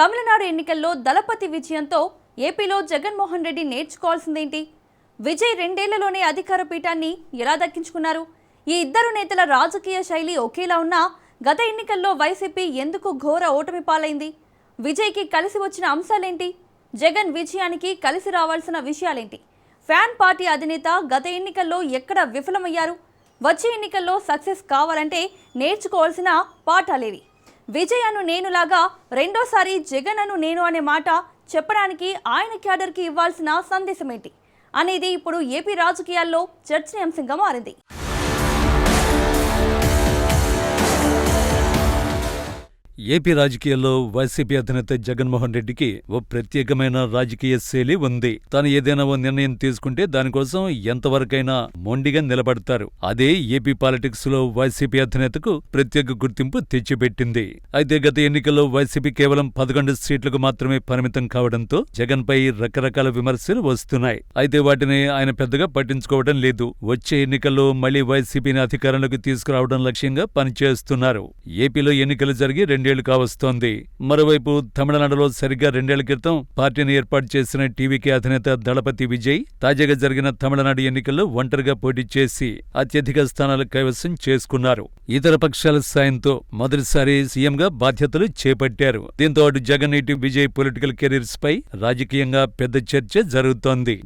తమిళనాడు ఎన్నికల్లో దళపతి విజయంతో ఏపీలో జగన్మోహన్ రెడ్డి నేర్చుకోవాల్సిందేంటి? విజయ్ 2 ఏళ్లలోనే అధికార పీఠాన్ని ఎలా దక్కించుకున్నారు? ఈ ఇద్దరు నేతల రాజకీయ శైలి ఒకేలా ఉన్నా గత ఎన్నికల్లో వైసీపీ ఎందుకు ఘోర ఓటమి పాలైంది? విజయ్కి కలిసి వచ్చిన అంశాలేంటి? జగన్ విజయానికి కలిసి రావాల్సిన విషయాలేంటి? ఫ్యాన్ పార్టీ అధినేత గత ఎన్నికల్లో ఎక్కడ విఫలమయ్యారు? వచ్చే ఎన్నికల్లో సక్సెస్ కావాలంటే నేర్చుకోవాల్సిన పాఠాలేవి? విజయ్ అను నేనులాగా రెండోసారి జగన్ అను నేను అనే మాట చెప్పడానికి ఆయన క్యాడర్కి ఇవ్వాల్సిన సందేశం ఏంటి అనేది ఇప్పుడు ఏపీ రాజకీయాల్లో చర్చనీయాంశంగా మారింది. ఏపీ రాజకీయాల్లో వైసీపీ అధినేత జగన్మోహన్ రెడ్డికి ఓ ప్రత్యేకమైన రాజకీయ శైలి ఉంది. తాను ఏదైనా ఓ నిర్ణయం తీసుకుంటే దానికోసం ఎంతవరకైనా మొండిగా నిలబడతారు. అదే ఏపీ పాలిటిక్స్ లో వైసీపీ అధినేతకు ప్రత్యేక గుర్తింపు తెచ్చిపెట్టింది. అయితే గత ఎన్నికల్లో వైసీపీ కేవలం 11 సీట్లకు మాత్రమే పరిమితం కావడంతో జగన్ పై రకరకాల విమర్శలు వస్తున్నాయి. అయితే వాటిని ఆయన పెద్దగా పట్టించుకోవడం లేదు. వచ్చే ఎన్నికల్లో మళ్లీ వైసీపీని అధికారంలోకి తీసుకురావడం లక్ష్యంగా పనిచేస్తున్నారు. ఏపీలో ఎన్నికలు జరిగి 2 ఏళ్లు కావస్తోంది. మరోవైపు తమిళనాడులో సరిగ్గా 2 ఏళ్ల క్రితం పార్టీని ఏర్పాటు చేసిన టీవీకే అధినేత దళపతి విజయ్ తాజాగా జరిగిన తమిళనాడు ఎన్నికల్లో ఒంటరిగా పోటీ చేసి అత్యధిక స్థానాలు కైవసం చేసుకున్నారు. ఇతర పక్షాల సాయంతో మొదటిసారి సీఎంగా బాధ్యతలు చేపట్టారు. దీంతో అటు జగన్ ఇటు విజయ్ పొలిటికల్ కెరీర్స్ పై రాజకీయంగా పెద్ద చర్చ జరుగుతోంది.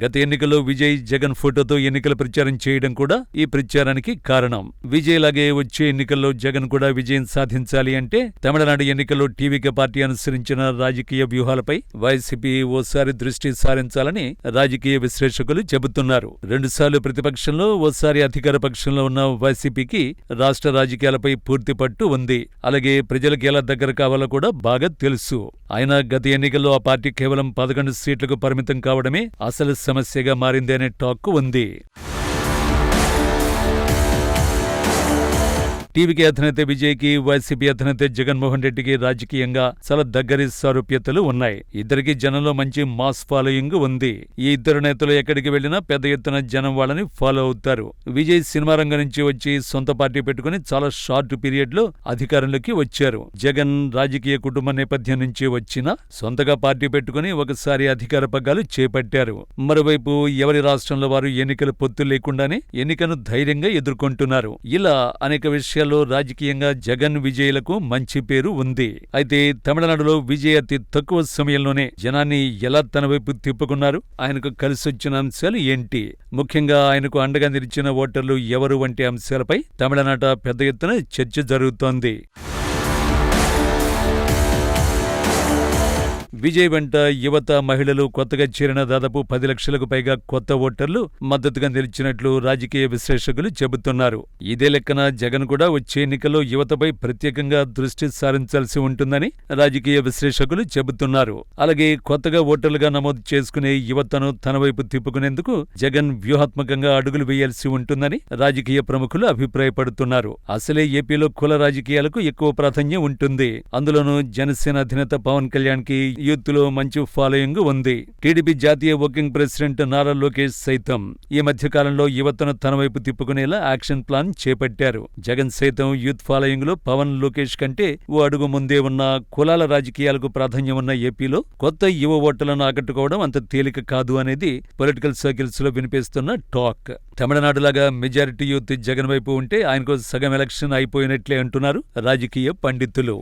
గత ఎన్నికల్లో విజయ్ జగన్ ఫోటోతో ఎన్నికల ప్రచారం చేయడం కూడా ఈ ప్రచారానికి కారణం. విజయ్ లాగే వచ్చే ఎన్నికల్లో జగన్ కూడా విజయం సాధించాలి అంటే తమిళనాడు ఎన్నికల్లో టీవీకే పార్టీ అనుసరించిన రాజకీయ వ్యూహాలపై వైసీపీ ఓసారి దృష్టి సారించాలని రాజకీయ విశ్లేషకులు చెబుతున్నారు. 2 సార్లు ప్రతిపక్షంలో ఓసారి అధికార పక్షంలో ఉన్న వైసీపీకి రాష్ట్ర రాజకీయాలపై పూర్తి పట్టు ఉంది. అలాగే ప్రజలకు ఎలా దగ్గర కావాలో కూడా బాగా తెలుసు. అయినా గత ఎన్నికల్లో ఆ పార్టీ కేవలం 11 సీట్లకు పరిమితం కావడమే అసలు సమస్యగా మారింది అనే టాక్ ఉంది. టీవీకే అధినేత విజయ్కి వైసీపీ అధినేత జగన్మోహన్ రెడ్డికి రాజకీయంగా చాలా దగ్గరి సారూప్యతలు ఉన్నాయి. ఇద్దరికి జనంలో మంచి మాస్ ఫాలోయింగ్ ఉంది. ఈ ఇద్దరు నేతలు ఎక్కడికి వెళ్లినా పెద్ద ఎత్తున జనం వాళ్ళని ఫాలో అవుతారు. విజయ్ సినిమా రంగం నుంచి వచ్చి సొంత పార్టీ పెట్టుకుని చాలా షార్ట్ పీరియడ్ లో అధికారంలోకి వచ్చారు. జగన్ రాజకీయ కుటుంబ నేపథ్యం నుంచి వచ్చినా సొంతగా పార్టీ పెట్టుకుని ఒకసారి అధికార పగ్గాలు చేపట్టారు. మరోవైపు ఎవరి రాష్ట్రంలో వారు ఎన్నికల పొత్తు లేకుండానే ఎన్నికను ధైర్యంగా ఎదుర్కొంటున్నారు. ఇలా అనేక విషయాలు రాజకీయంగా జగన్ విజయ్లకు మంచి పేరు ఉంది. అయితే తమిళనాడులో విజయ్ అతి తక్కువ సమయంలోనే జనాన్ని ఎలా తన వైపు తిప్పుకున్నారు, ఆయనకు కలిసొచ్చిన అంశాలు ఏంటి, ముఖ్యంగా ఆయనకు అండగా నిలిచిన ఓటర్లు ఎవరు వంటి అంశాలపై తమిళనాట పెద్ద ఎత్తున చర్చ జరుగుతోంది. విజయ్ వెంట యువత, మహిళలు, కొత్తగా చేరిన దాదాపు 10 లక్షలకు పైగా కొత్త ఓటర్లు మద్దతుగా నిలిచినట్లు రాజకీయ విశ్లేషకులు చెబుతున్నారు. ఇదే లెక్కన జగన్ కూడా వచ్చే ఎన్నికల్లో యువతపై ప్రత్యేకంగా దృష్టి సారించాల్సి ఉంటుందని రాజకీయ విశ్లేషకులు చెబుతున్నారు. అలాగే కొత్తగా ఓటర్లుగా నమోదు చేసుకునే యువతను తన వైపు తిప్పుకునేందుకు జగన్ వ్యూహాత్మకంగా అడుగులు వేయాల్సి ఉంటుందని రాజకీయ ప్రముఖులు అభిప్రాయపడుతున్నారు. అసలే ఏపీలో కుల రాజకీయాలకు ఎక్కువ ప్రాధాన్యం ఉంటుంది. అందులోనూ జనసేన అధినేత పవన్ కళ్యాణ్ కి యూత్ లో మంచి ఫాలోయింగ్ ఉంది. టీడీపీ జాతీయ వర్కింగ్ ప్రెసిడెంట్ నారా లోకేష్ సైతం ఈ మధ్య కాలంలో యువతను తన వైపు తిప్పుకునేలా యాక్షన్ ప్లాన్ చేపట్టారు. జగన్ సైతం యూత్ ఫాలోయింగ్ లో పవన్, లోకేష్ కంటే ఓ అడుగు ముందే ఉన్న కులాల రాజకీయాలకు ప్రాధాన్యం ఉన్న ఏపీలో కొత్త యువ ఓటర్లను ఆకట్టుకోవడం అంత తేలిక కాదు అనేది పొలిటికల్ సర్కిల్స్ లో వినిపిస్తున్న టాక్. తమిళనాడులాగా మెజారిటీ యూత్ జగన్ వైపు ఉంటే ఆయనకు సగం ఎలక్షన్ అయిపోయినట్లే అంటున్నారు రాజకీయ పండితులు.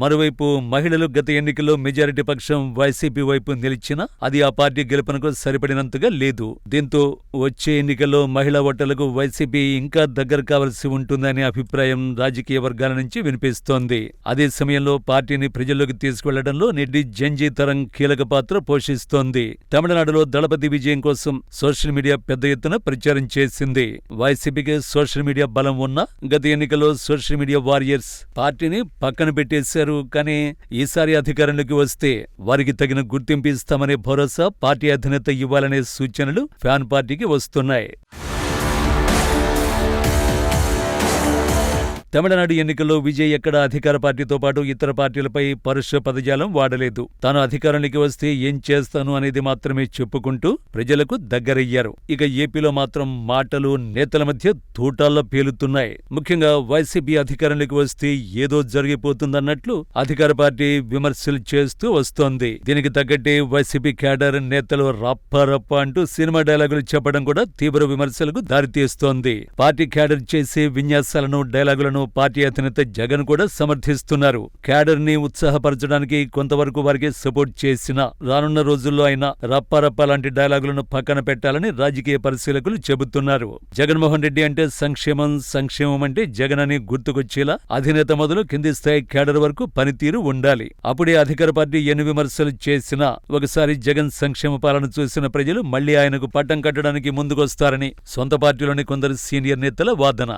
మరోవైపు మహిళలు గత ఎన్నికల్లో మెజారిటీ పక్షం వైసీపీ వైపు నిలిచినా అది ఆ పార్టీ గెలుపునకు సరిపడినంతగా లేదు. దీంతో వచ్చే ఎన్నికల్లో మహిళా ఓటర్లకు వైసీపీ ఇంకా దగ్గర కావలసి ఉంటుందనే అభిప్రాయం రాజకీయ వర్గాల నుంచి వినిపిస్తోంది. అదే సమయంలో పార్టీని ప్రజల్లోకి తీసుకువెళ్లడంలో నేటి జంజీ తరం కీలక పాత్ర పోషిస్తోంది. తమిళనాడులో దళపతి విజయం కోసం సోషల్ మీడియా పెద్ద ఎత్తున ప్రచారం చేసింది. వైసీపీకి సోషల్ మీడియా బలం ఉన్నా గత ఎన్నికల్లో సోషల్ మీడియా వారియర్స్ పార్టీని పక్కన పెట్టేశారు. కానీ ఈసారి అధికారంలోకి వస్తే వారికి తగిన గుర్తింపు ఇస్తామనే భరోసా పార్టీ అధినేత ఇవ్వాలనే సూచనలు ఫ్యాన్ పార్టీకి వస్తున్నాయి. తమిళనాడు ఎన్నికల్లో విజయ్ ఎక్కడ అధికార పార్టీతో పాటు ఇతర పార్టీలపై పరుష పదజాలం వాడలేదు. తాను అధికారానికి వస్తే ఏం చేస్తాను అనేది మాత్రమే చెప్పుకుంటూ ప్రజలకు దగ్గరయ్యారు. ఇక ఏపీలో మాత్రం మాటలు నేతల మధ్య తూటాల్లో పేలుతున్నాయి. ముఖ్యంగా వైసీపీ అధికారంలోకి వస్తే ఏదో జరిగిపోతుందన్నట్లు అధికార పార్టీ విమర్శలు చేస్తూ వస్తోంది. దీనికి తగ్గట్టే వైసీపీ క్యాడర్ నేతలు రప్ప అంటూ సినిమా డైలాగులు చెప్పడం కూడా తీవ్ర విమర్శలకు దారితీస్తోంది. పార్టీ క్యాడర్ చేసే విన్యాసాలను డైలాగులను పార్టీ అధినేత జగన్ కూడా సమర్థిస్తున్నారు. క్యాడర్ ని ఉత్సాహపరచడానికి కొంతవరకు వారికి సపోర్ట్ చేసినా రానున్న రోజుల్లో అయినా రప్ప లాంటి డైలాగులను పక్కన పెట్టాలని రాజకీయ పరిశీలకులు చెబుతున్నారు. జగన్మోహన్ రెడ్డి అంటే సంక్షేమం అంటే జగన్ అని గుర్తుకొచ్చేలా అధినేత మొదలు కింది స్థాయి క్యాడర్ వరకు పనితీరు ఉండాలి. అప్పుడే అధికార పార్టీ ఎన్ని విమర్శలు చేసినా ఒకసారి జగన్ సంక్షేమ పాలన చూసిన ప్రజలు మళ్లీ ఆయనకు పట్టం కట్టడానికి ముందుకొస్తారని సొంత పార్టీలోని కొందరు సీనియర్ నేతల వాదన.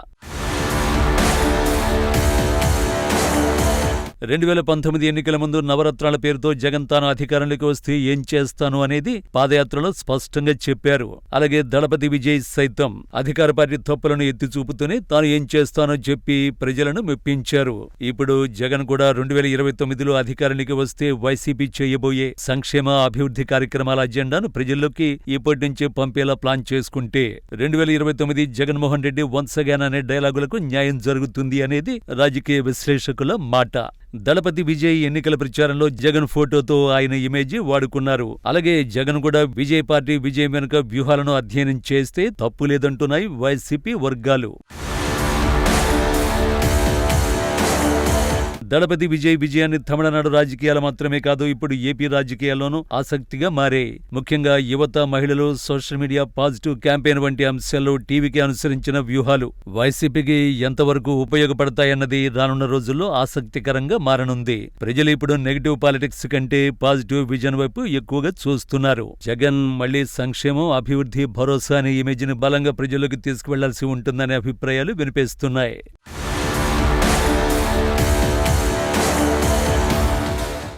2019 ఎన్నికల ముందు నవరత్నాల పేరుతో జగన్ తాను అధికారంలోకి వస్తే ఏం చేస్తాను అనేది పాదయాత్రలో స్పష్టంగా చెప్పారు. అలాగే దళపతి విజయ్ సైతం అధికార పార్టీ తప్పులను ఎత్తి చూపుతూనే తాను ఏం చేస్తానో చెప్పి ప్రజలను మెప్పించారు. ఇప్పుడు జగన్ కూడా 2029లో అధికారానికి వస్తే వైసీపీ చేయబోయే సంక్షేమ అభివృద్ధి కార్యక్రమాల అజెండాను ప్రజల్లోకి ఇప్పటి నుంచే పంపేలా ప్లాన్ చేసుకుంటే 2029 జగన్మోహన్ రెడ్డి వన్స్ అగైన్ అనే డైలాగులకు న్యాయం జరుగుతుంది అనేది రాజకీయ విశ్లేషకుల మాట. దళపతి విజయ్ ఎన్నికల ప్రచారంలో జగన్ ఫోటోతో ఆయన ఇమేజ్ వాడుకున్నారు. అలాగే జగన్ కూడా విజయ్ పార్టీ విజయం వెనుక వ్యూహాలను అధ్యయనం చేస్తే తప్పు లేదంటున్నాయి వైసీపీ వర్గాలు. దళపతి విజయాన్ని తమిళనాడు రాజకీయాలు మాత్రమే కాదు, ఇప్పుడు ఏపీ రాజకీయాల్లోనూ ఆసక్తిగా మారాయి. ముఖ్యంగా యువత, మహిళలు, సోషల్ మీడియా, పాజిటివ్ క్యాంపెయిన్ వంటి అంశాల్లో టీవీకి అనుసరించిన వ్యూహాలు వైసీపీకి ఎంతవరకు ఉపయోగపడతాయన్నది రానున్న రోజుల్లో ఆసక్తికరంగా మారనుంది. ప్రజలు ఇప్పుడు నెగిటివ్ పాలిటిక్స్ కంటే పాజిటివ్ విజన్ వైపు ఎక్కువగా చూస్తున్నారు. జగన్ మళ్లీ సంక్షేమం, అభివృద్ధి, భరోసా అనే ఇమేజ్ ని బలంగా ప్రజల్లోకి తీసుకువెళ్లాల్సి ఉంటుందనే అభిప్రాయాలు వినిపిస్తున్నాయి.